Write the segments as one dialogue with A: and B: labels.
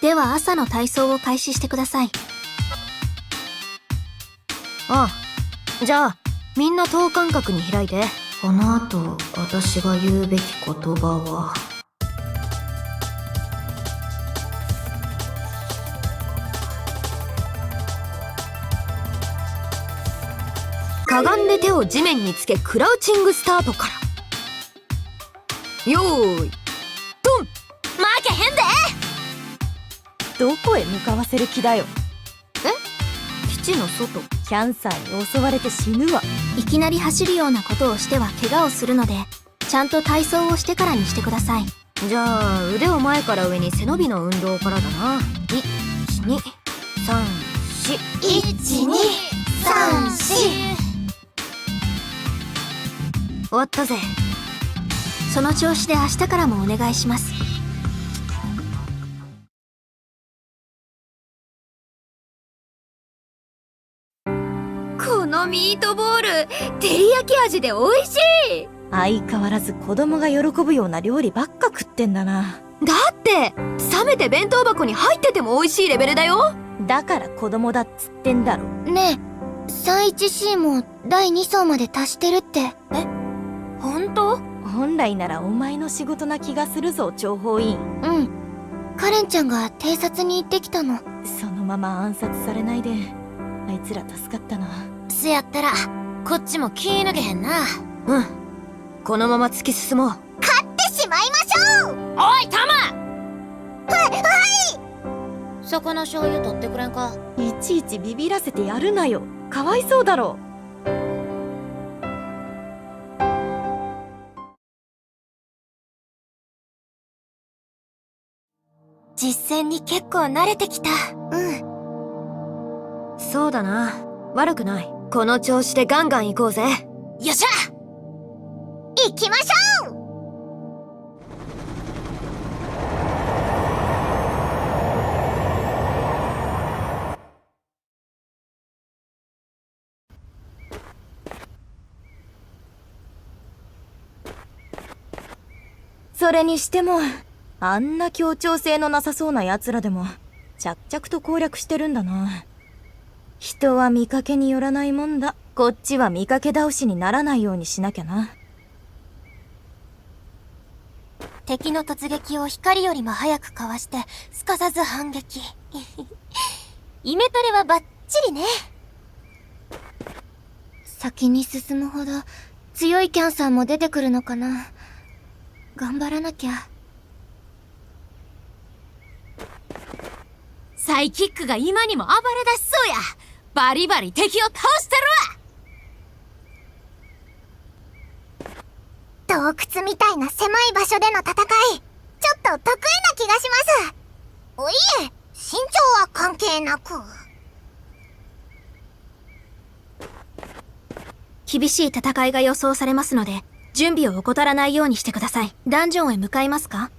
A: では朝の体操を開始してください。
B: ああ、じゃあみんな等間隔に開いて。
C: この後私が言うべき言葉は、
B: かがんで手を地面につけクラウチングスタートから。よーいドン。
A: 負けへんで。
D: どこへ向かわせる気だよ。
B: 基地の外。
D: キャンサーに襲われて死ぬわ。
A: いきなり走るようなことをしては怪我をするので、ちゃんと体操をしてからにしてください。
B: じゃあ腕を前から上に背伸びの運動からだな。1234123終わったぜ。
A: その調子で明日からもお願いします。
B: このミートボール照り焼き味で美味しい。
D: 相変わらず子供が喜ぶような料理ばっか食ってんだな。
B: だって冷めて弁当箱に入ってても美味しいレベルだよ。
D: だから子供だっつってんだろ。
E: ねえ、31C も第2層まで達してるって。
B: 本当？
D: 本来ならお前の仕事な気がするぞ、諜報員。
E: うん。カレンちゃんが偵察に行ってきたの。
D: そのまま暗殺されないで、あいつら助かったな。
A: せやったらこっちも気抜けへんな。
B: うん、このまま突き進もう。
E: 勝ってしまいましょう。
A: おいタマ。
E: はい。
A: そこの醤油取ってくれんか。
D: いちいちビビらせてやるなよ。かわいそうだろ。
A: 実戦に結構慣れてきた。
B: そうだな、悪くない。この調子でガンガン行こうぜ。
A: よっしゃ。
E: 行きましょう。
D: それにしてもあんな協調性のなさそうな奴らでも着々と攻略してるんだな。人は見かけによらないもんだ。こっちは見かけ倒しにならないようにしなきゃな。
A: 敵の突撃を光よりも早くかわしてすかさず反撃。イメトレはバッチリね。
E: 先に進むほど強いキャンサーも出てくるのかな。頑張らなきゃ。
A: サイキックが今にも暴れ出しそうや。バリバリ敵を倒してるわ。
E: 洞窟みたいな狭い場所での戦い、ちょっと得意な気がします。おいえ、身長は関係なく。
A: 厳しい戦いが予想されますので、準備を怠らないようにしてください。ダンジョンへ向かいますか？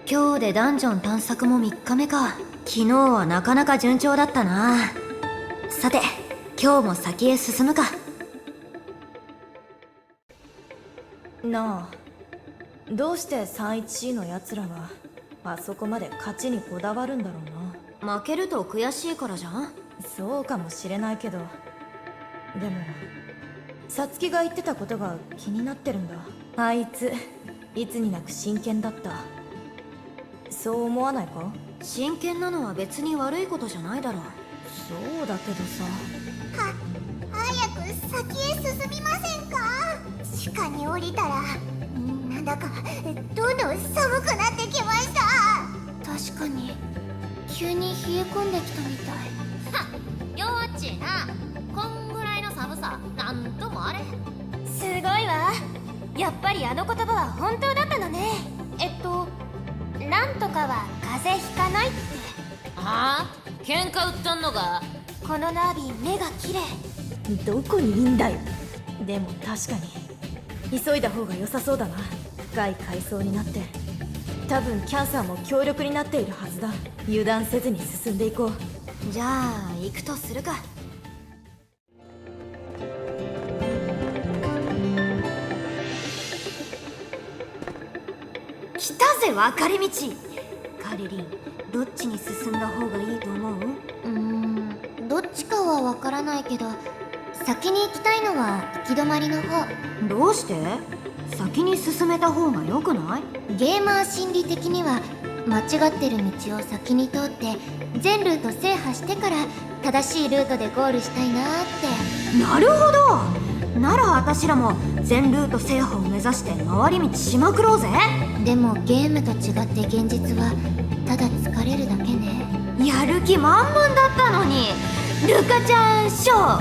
B: 今日でダンジョン探索も3日目か。昨日はなかなか順調だったな。さて今日も先へ進むか。
D: なあ、どうして 31C の奴らはあそこまで勝ちにこだわるんだろうな。
B: 負けると悔しいからじゃん。
D: そうかもしれないけど、でもさつきが言ってたことが気になってるんだ。あいついつになく真剣だった。そう思わないか？
B: 真剣なのは別に悪いことじゃないだろう。
D: そうだけどさ。
E: 早く先へ進みませんか？地下に降りたらなんだかどんどん寒くなってきました。確かに急に冷え込んできたみたい。
A: 弱っちいな。こんぐらいの寒さなんともあれ。
E: すごいわ。やっぱりあの言葉は本当だったのね。なんとかは風邪ひかないって。
A: ああ、喧嘩売ったんのか。
E: このナービー目が綺麗。
D: どこにいいんだよ。でも確かに急いだ方が良さそうだな。深い階層になって多分キャンサーも強力になっているはずだ。油断せずに進んでいこう。
B: じゃあ行くとするか。来たぜ分かれ道。カリリン、どっちに進んだ方がいいと思う？
A: どっちかはわからないけど、先に行きたいのは行き止まりの方。
B: どうして？先に進めた方が良くない？
A: ゲーマー心理的には間違ってる道を先に通って全ルート制覇してから正しいルートでゴールしたいなーって。
B: なるほど。なら私らも全ルート制覇を目指して回り道しまくろうぜ。
A: でもゲームと違って現実はただ疲れるだけね。
B: やる気満々だったのに。ルカちゃんショッ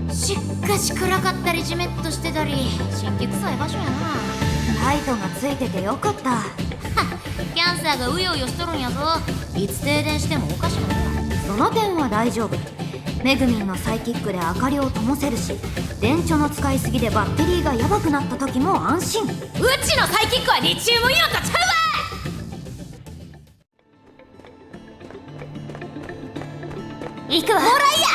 B: ク。
A: しかし暗かったりジメッとしてたり神経臭い場所やな。
B: ライトがついててよかった。
A: キャンサーがうようよしとるんやぞ。いつ停電してもおかしくないわ。
B: その点は大丈夫。メグミンのサイキックで明かりを灯せるし、電池の使いすぎでバッテリーがヤバくなった時も安心。
A: うちのサイキックはリチウムイオンとちゃうわ。行くわ。もらいや。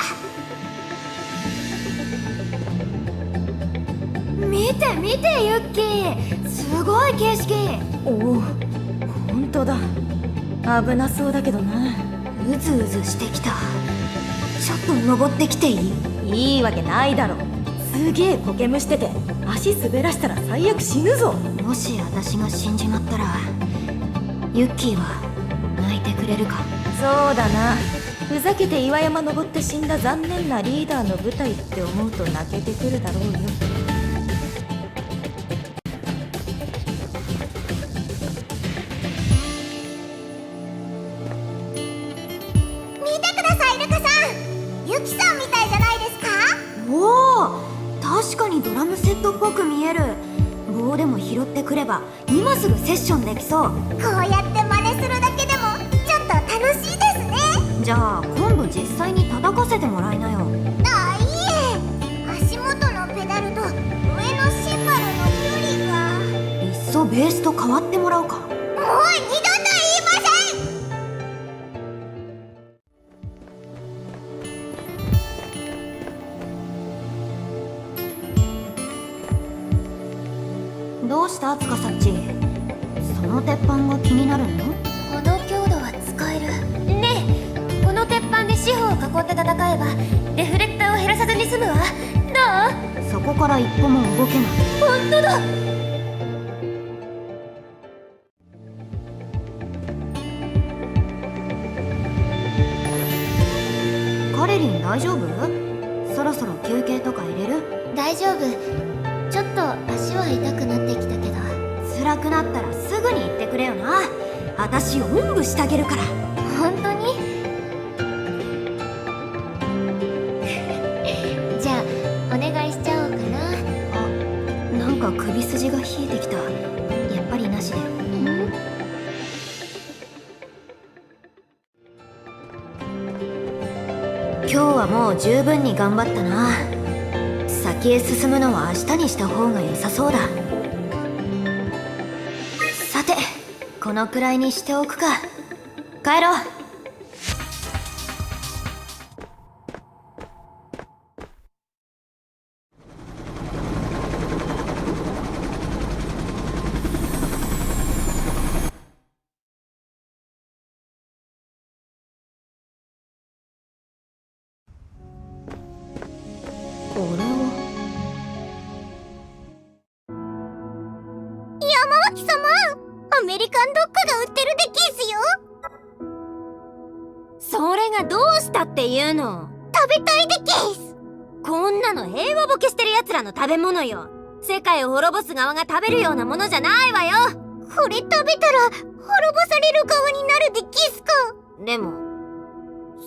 B: 見て見てユッキー、すごい景色。
D: おお、ほんとだ。危なそうだけどな。
B: うずうずしてきた。ちょっと登ってきていい？
D: いいわけないだろ。すげえ苔むしてて足滑らしたら最悪死ぬぞ。
B: もし私が死んじまったらユッキーは泣いてくれるか？
D: そうだな。ふざけて岩山登って死んだ残念なリーダーの部隊って思うと泣けてくるだろうよ。
E: 見てください、ルカさん。ユキさんみたいじゃないですか？
B: おお、確かにドラムセットっぽく見える。棒でも拾ってくれば今すぐセッションできそう。
E: こうやって真似するだけでもちょっと楽しいですね。
B: じゃあ今度実際に叩かせてもらいなよ。
E: あ、いえ、足元のペダルと上のシンバルの距離が。
B: いっそベースと変わってもらおうか。
E: もう二度と言いません。
B: どうしたつかさっち、その鉄板が気になるの？
A: この強度は使えるね。え、この鉄板で四方を囲って戦えばデフレクターを減らさずに済むわ。どう？
B: そこから一歩も動けない。
A: 本当だ。
B: カレリン大丈夫？そろそろ休憩とか入れる？
A: 大丈夫。ちょっと足は痛くなってきたけど。
B: 辛くなったらすぐに言ってくれよな。私おんぶしてあげるから。
A: 本当に？じゃあお願いしちゃおうかな。
B: あ、なんか首筋が冷えてきた。やっぱりなしで。今日はもう十分に頑張ったな。先へ進むのは明日にした方が良さそうだ。さて、このくらいにしておくか。帰ろう。これは
E: 山脇様、アメリカンドッグが売ってるでキスよ。
A: それがどうしたっていうの？
E: 食べたいでキス。
A: こんなの平和ボケしてる奴らの食べ物よ。世界を滅ぼす側が食べるようなものじゃないわよ。
E: これ食べたら滅ぼされる側になるでキスか。
A: でも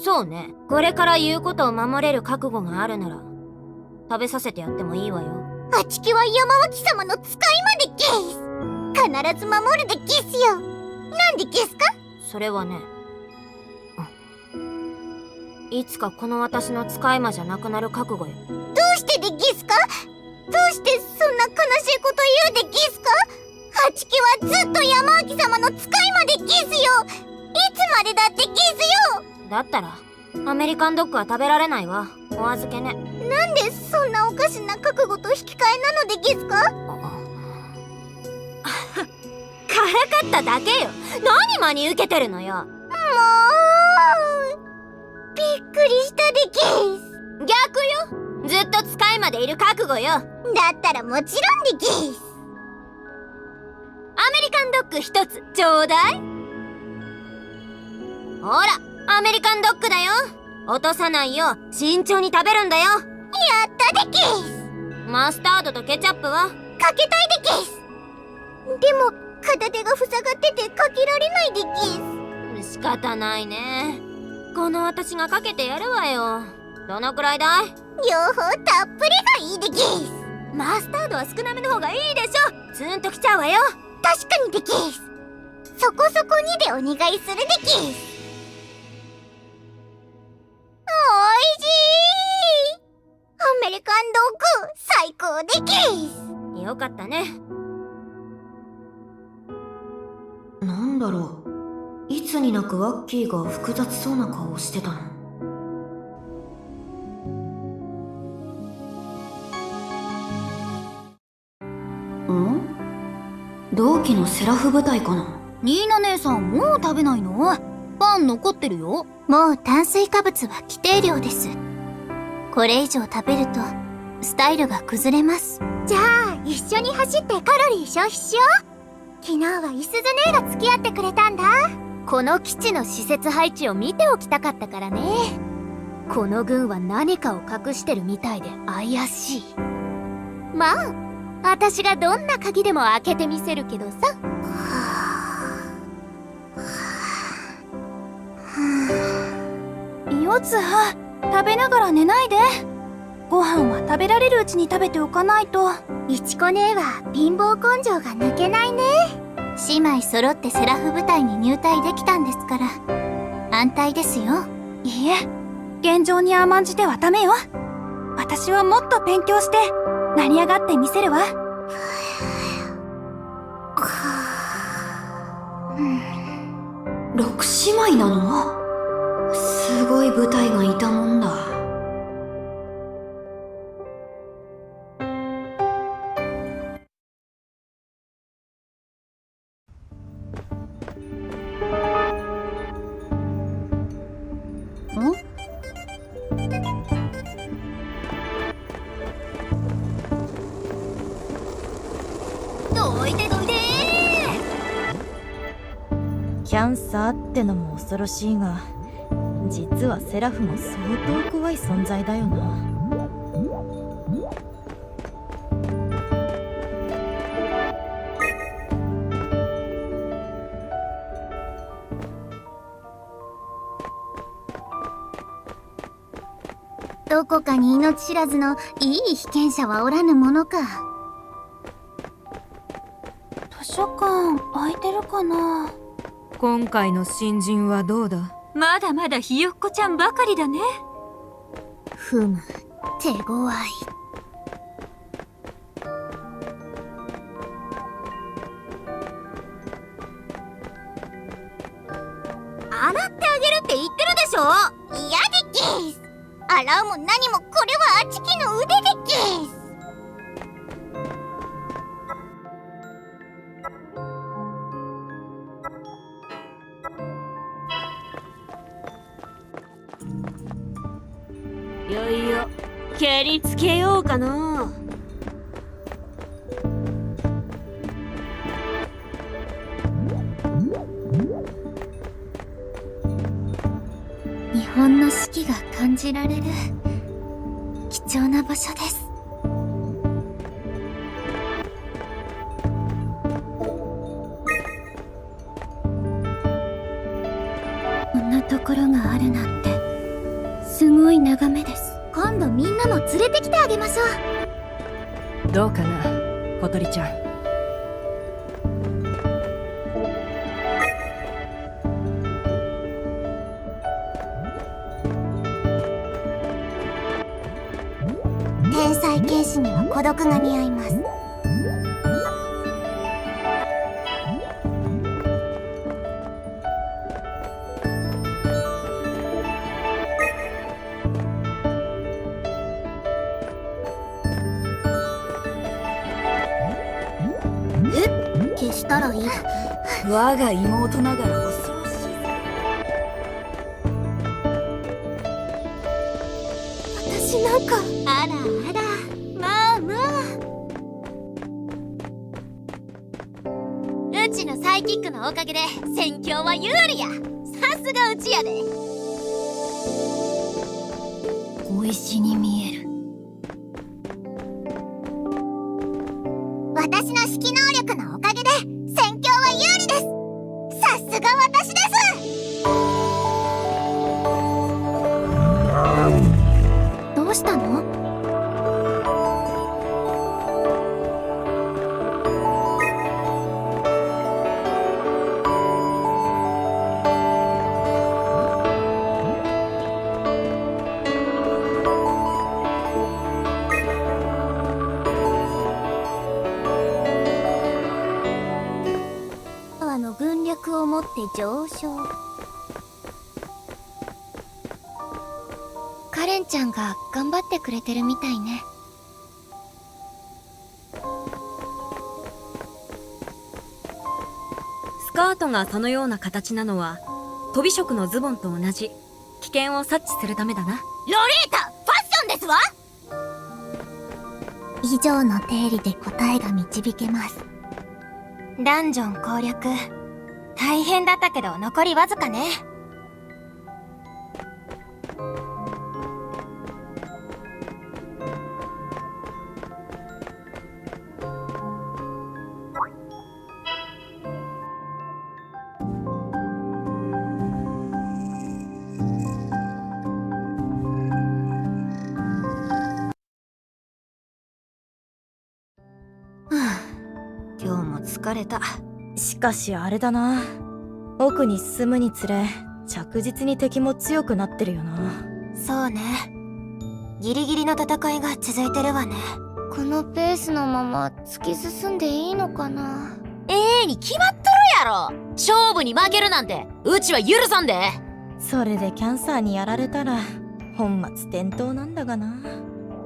A: そうね、これから言うことを守れる覚悟があるなら食べさせてやってもいいわよ。
E: あちきは山脇様の使いまでキス。必ず守るでキスよ。なんでキスか？
A: それはね、いつかこの私の使い魔じゃなくなる覚悟よ。
E: どうしてでキスか？どうしてそんな悲しいこと言うでキスか？ハチキはずっと山明様の使いまでギスよ。いつまでだってギスよ。
B: だったらアメリカンドッグは食べられないわ。お預けね。
E: なんでそんなおかしな覚悟と引き換えなのでギスか？
B: からかっただけよ。何真に受けてるのよ。
E: もうびっくりしたでギス。
B: 逆よ。ずっと使いまでいる覚悟よ。
E: だったらもちろんでギス。
B: アメリカンドッグ一つちょうだい。ほら、アメリカンドッグだよ。落とさないよう慎重に食べるんだよ。
E: やったでギス。
B: マスタードとケチャップは
E: かけたいでギス。でも片手が塞がっててかけられないでギス。
B: 仕方ないね。この私がかけてやるわよ。どのくらいだい？
E: 両方たっぷりがいいでギス。
B: マスタードは少なめの方がいいでしょ。ツーンときちゃうわよ。
E: 確かにでギス。そこそこにでお願いするでギス。おいしい。アメリカンドッグ最高でギス。
B: よかったね。
C: なんだろう、いつになくワッキーが複雑そうな顔をしてたの。同期のセラフ部隊かな。
F: ニーナ姉さんもう食べないの？パン残ってるよ。
E: もう炭水化物は規定量です。これ以上食べるとスタイルが崩れます。じゃあ一緒に走ってカロリー消費しよう。昨日はイスズ姉が付き合ってくれたんだ。
B: この基地の施設配置を見ておきたかったからね。この軍は何かを隠してるみたいで怪しい。まあ私がどんな鍵でも開けてみせるけどさ。
F: よつは食べながら寝ないで。ご飯は食べられるうちに食べておかないと。
E: いちこ姉は貧乏根性が抜けないね。姉妹揃ってセラフ部隊に入隊できたんですから安泰ですよ。
F: いいえ、現状に甘んじてはダメよ。私はもっと勉強して成り上がってみせるわ。
C: 6姉妹なの？すごい部隊がいたもんだ。
F: どいてどいて。
D: キャンサーってのも恐ろしいが、実はセラフも相当怖い存在だよな。
E: どこかに命知らずのいい被験者はおらぬものか。
F: 図書館空いてるかな。
G: 今回の新人はどうだ？
F: まだまだひよっこちゃんばかりだね。
E: ふむ、手強い。
B: 洗ってあげるって言ってるでしょ。
E: 嫌でギス。洗うも何もこれはあちきの腕でギス。
G: いよいよ蹴りつけようかな。
E: 日本の四季が感じられる貴重な場所です。こんなところがあるなんてすごい眺めです。今度みんなも連れてきてあげましょう。
G: どうかな、小鳥ちゃん。
E: 天才剣士には孤独が似合います。
B: ならいい。
F: 我が妹ながら恐ろしい。
B: 私なんか。
G: あらあら、まあまあ。うちのサイキックのおかげで戦況は有利や。さすがうちやで。
B: 小石に見える。
E: 私の指揮能力のおかげで戦況は有利です。さすが私です。
B: どうしたの？軍略をもって上昇。
A: カレンちゃんが頑張ってくれてるみたいね。
H: スカートがそのような形なのは飛び色のズボンと同じ危険を察知するためだな。
G: ロリータ、ファッションですわ。
B: 以上の定理で答えが導けます。ダンジョン攻略大変だったけど残りわずかね。
C: 今日も疲れた。
D: しかしあれだな。奥に進むにつれ着実に敵も強くなってるよな。
B: そうね。ギリギリの戦いが続いてるわね。
A: このペースのまま突き進んでいいのかな。
G: ええに決まっとるやろ。勝負に負けるなんてうちは許さんで。
D: それでキャンサーにやられたら本末転倒なんだがな。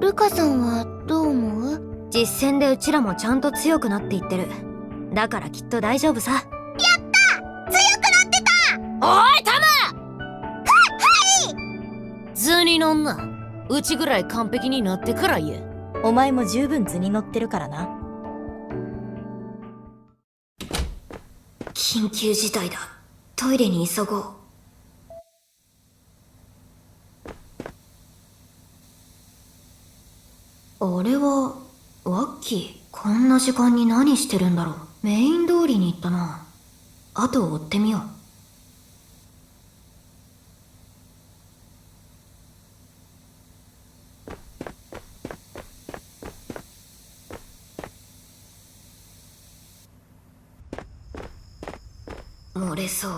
A: ルカさんはどう思う？
C: 実戦でうちらもちゃんと強くなっていってる。だからきっと大丈夫さ。
G: おいタマ。図に乗んな。うちぐらい完璧になってから言え。
D: お前も十分図に乗ってるからな。
C: 緊急事態だ。トイレに急ごう。あれはワッキー。こんな時間に何してるんだろう。メイン通りに行ったな。後を追ってみよう。漏れそう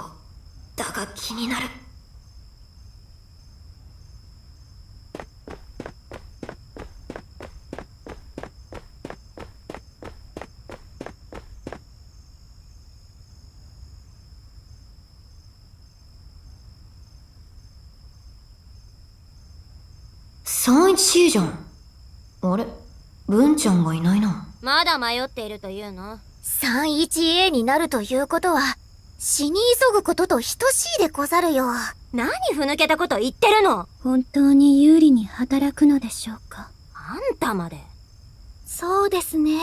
C: だが気になる。31C じゃん。あれ、文ちゃんがいないな。
G: まだ迷っているというの？
B: 31A になるということは死に急ぐことと等しいでござるよ。
G: 何ふぬけたこと言ってるの？
B: 本当に有利に働くのでしょうか。
G: あんたまで。
B: そうですね。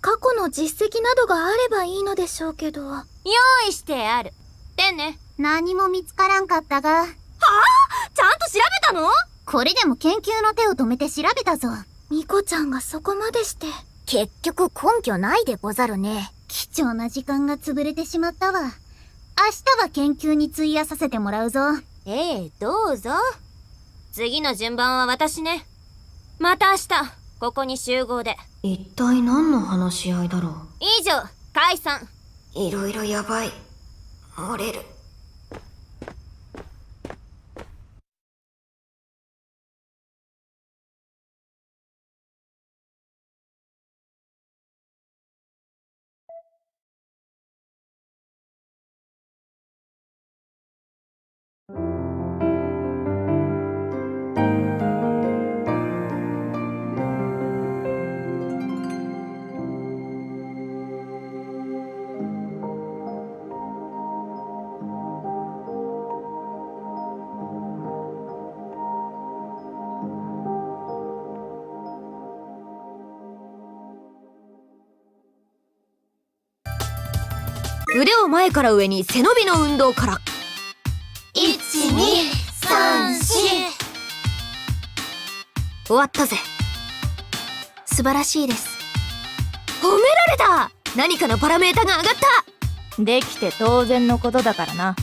B: 過去の実績などがあればいいのでしょうけど。
G: 用意してある。てんね。
E: 何も見つからんかったが、
G: ちゃんと調べたの？
E: これでも研究の手を止めて調べたぞ。
B: ミコちゃんがそこまでして。
E: 結局根拠ないでござるね。貴重な時間が潰れてしまったわ。明日は研究に費やさせてもらうぞ。
G: ええ、どうぞ。次の順番は私ね。また明日ここに集合で。
C: 一体何の話し合いだろう。
G: 以上、解散。
C: いろいろやばい。漏れる。腕を前から上に背伸びの運動から。
E: 1234。
C: 終わったぜ。
B: 素晴らしいです。
C: 褒められた。何かのパラメータが上がった。
D: できて当然のことだからな。